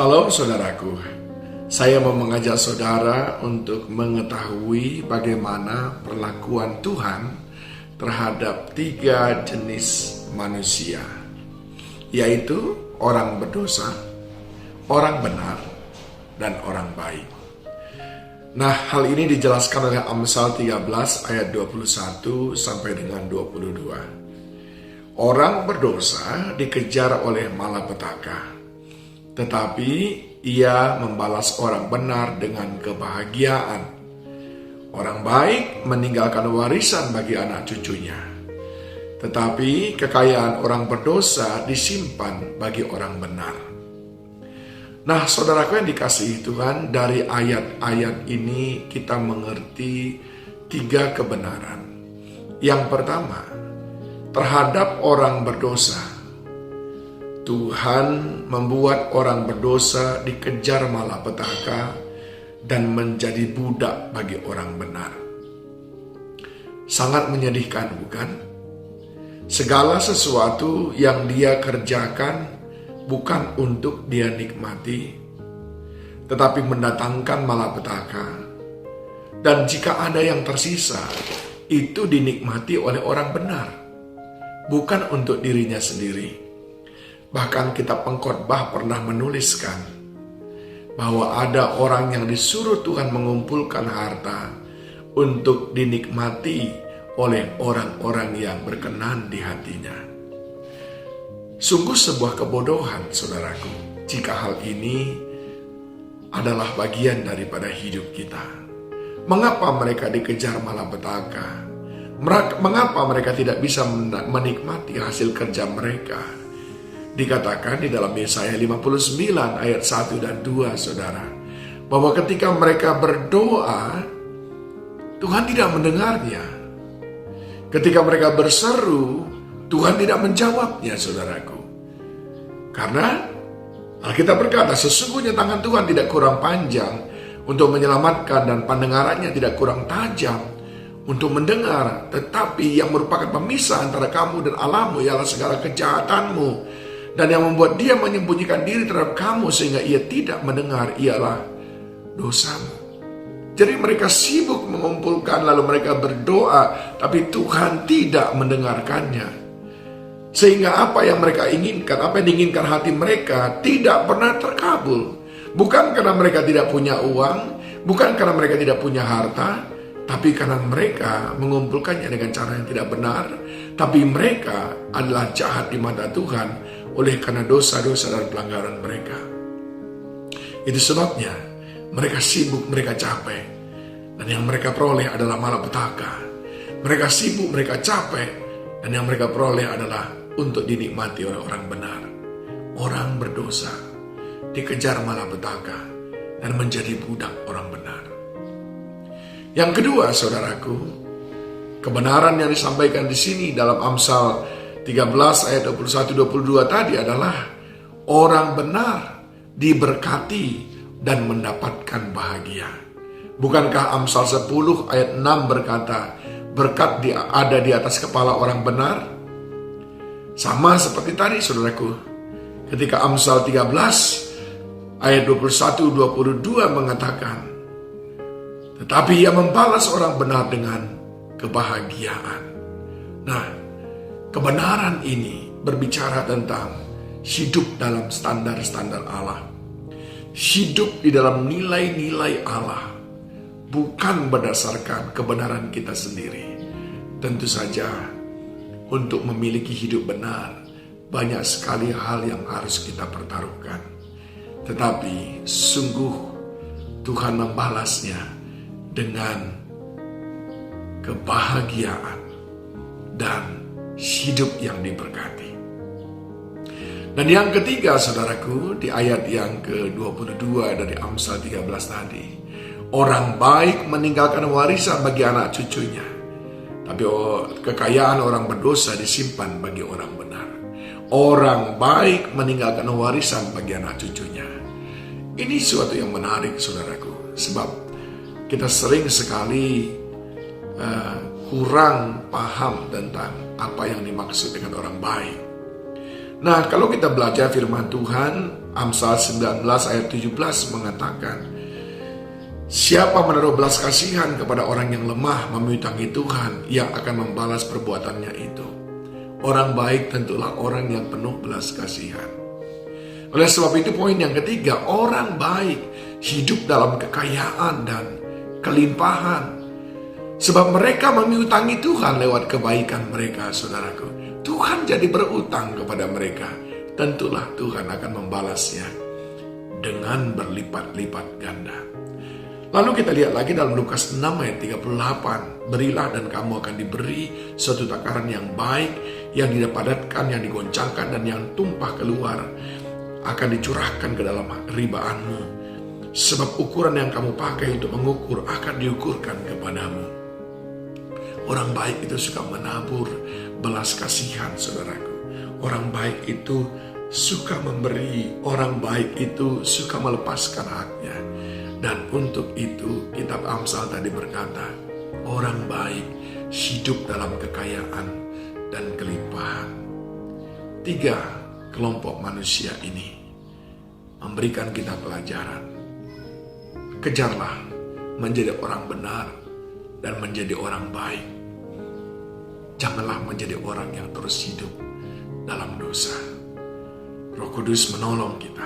Shalom saudaraku, saya mau mengajak saudara untuk mengetahui bagaimana perlakuan Tuhan terhadap 3 jenis manusia, yaitu orang berdosa, orang benar, dan orang baik. Nah, hal ini dijelaskan oleh Amsal 13 ayat 21 sampai dengan 22. Orang berdosa dikejar oleh malapetaka, tetapi ia membalas orang benar dengan kebahagiaan. Orang baik meninggalkan warisan bagi anak cucunya, tetapi kekayaan orang berdosa disimpan bagi orang benar. Nah, saudaraku yang dikasihi Tuhan, dari ayat-ayat ini kita mengerti 3 kebenaran. Yang pertama, terhadap orang berdosa, Tuhan membuat orang berdosa dikejar malapetaka dan menjadi budak bagi orang benar. Sangat menyedihkan, bukan? Segala sesuatu yang dia kerjakan bukan untuk dia nikmati, tetapi mendatangkan malapetaka. Dan jika ada yang tersisa, itu dinikmati oleh orang benar, bukan untuk dirinya sendiri. Bahkan kitab Pengkhotbah pernah menuliskan bahwa ada orang yang disuruh Tuhan mengumpulkan harta untuk dinikmati oleh orang-orang yang berkenan di hatinya. Sungguh sebuah kebodohan, saudaraku, jika hal ini adalah bagian daripada hidup kita. Mengapa mereka dikejar malapetaka? Mengapa mereka tidak bisa menikmati hasil kerja mereka? Dikatakan di dalam Yesaya 59 ayat 1 dan 2, saudara, bahwa ketika mereka berdoa, Tuhan tidak mendengarnya. Ketika mereka berseru, Tuhan tidak menjawabnya, saudaraku. Karena Alkitab berkata, sesungguhnya tangan Tuhan tidak kurang panjang untuk menyelamatkan dan pendengarannya tidak kurang tajam untuk mendengar. Tetapi yang merupakan pemisah antara kamu dan Allahmu ialah segala kejahatanmu. Dan yang membuat dia menyembunyikan diri terhadap kamu sehingga ia tidak mendengar ialah dosamu. Jadi mereka sibuk mengumpulkan lalu mereka berdoa, tapi Tuhan tidak mendengarkannya. Sehingga apa yang mereka inginkan, apa yang diinginkan hati mereka tidak pernah terkabul. Bukan karena mereka tidak punya uang, bukan karena mereka tidak punya harta, tapi karena mereka mengumpulkannya dengan cara yang tidak benar. Tapi mereka adalah jahat di mata Tuhan oleh karena dosa-dosa dan pelanggaran mereka. Itu sebabnya mereka sibuk, mereka capek, dan yang mereka peroleh adalah malapetaka. Mereka sibuk, mereka capek, dan yang mereka peroleh adalah untuk dinikmati oleh orang benar. Orang berdosa dikejar malapetaka dan menjadi budak orang benar. Yang kedua, saudaraku, kebenaran yang disampaikan di sini dalam Amsal 13 ayat 21-22 tadi adalah orang benar diberkati dan mendapatkan bahagia. Bukankah Amsal 10 ayat 6 berkata, berkat ada di atas kepala orang benar? Sama seperti tadi, saudaraku, ketika Amsal 13 ayat 21-22 mengatakan, tetapi ia membalas orang benar dengan kebahagiaan. Nah, kebenaran ini berbicara tentang hidup dalam standar-standar Allah. Hidup di dalam nilai-nilai Allah, bukan berdasarkan kebenaran kita sendiri. Tentu saja, untuk memiliki hidup benar, banyak sekali hal yang harus kita pertaruhkan. Tetapi sungguh Tuhan membalasnya dengan kebahagiaan dan hidup yang diberkati. Dan yang ketiga, saudaraku, di ayat yang ke-22 dari Amsal 13 tadi, orang baik meninggalkan warisan bagi anak cucunya, tapi kekayaan orang berdosa disimpan bagi orang benar. Orang baik meninggalkan warisan bagi anak cucunya. Ini suatu yang menarik, saudaraku, sebab kita sering sekali kurang paham tentang apa yang dimaksud dengan orang baik. Nah, kalau kita belajar firman Tuhan, Amsal 19 ayat 17 mengatakan, siapa menaruh belas kasihan kepada orang yang lemah memiutangi Tuhan, Ia akan membalas perbuatannya itu. Orang baik tentulah orang yang penuh belas kasihan. Oleh sebab itu poin yang ketiga, orang baik hidup dalam kekayaan dan kelimpahan. Sebab mereka memiutangi Tuhan lewat kebaikan mereka, saudaraku. Tuhan jadi berutang kepada mereka. Tentulah Tuhan akan membalasnya dengan berlipat-lipat ganda. Lalu kita lihat lagi dalam Lukas 6 ayat 38. Berilah dan kamu akan diberi suatu takaran yang baik, yang dipadatkan, yang digoncangkan, dan yang tumpah keluar akan dicurahkan ke dalam ribaanmu. Sebab ukuran yang kamu pakai untuk mengukur akan diukurkan kepadamu. Orang baik itu suka menabur belas kasihan, saudaraku. Orang baik itu suka memberi. Orang baik itu suka melepaskan haknya. Dan untuk itu kitab Amsal tadi berkata, orang baik hidup dalam kekayaan dan kelimpahan. 3 kelompok manusia ini memberikan kita pelajaran. Kejarlah menjadi orang benar dan menjadi orang baik. Janganlah menjadi orang yang terus hidup dalam dosa. Roh Kudus menolong kita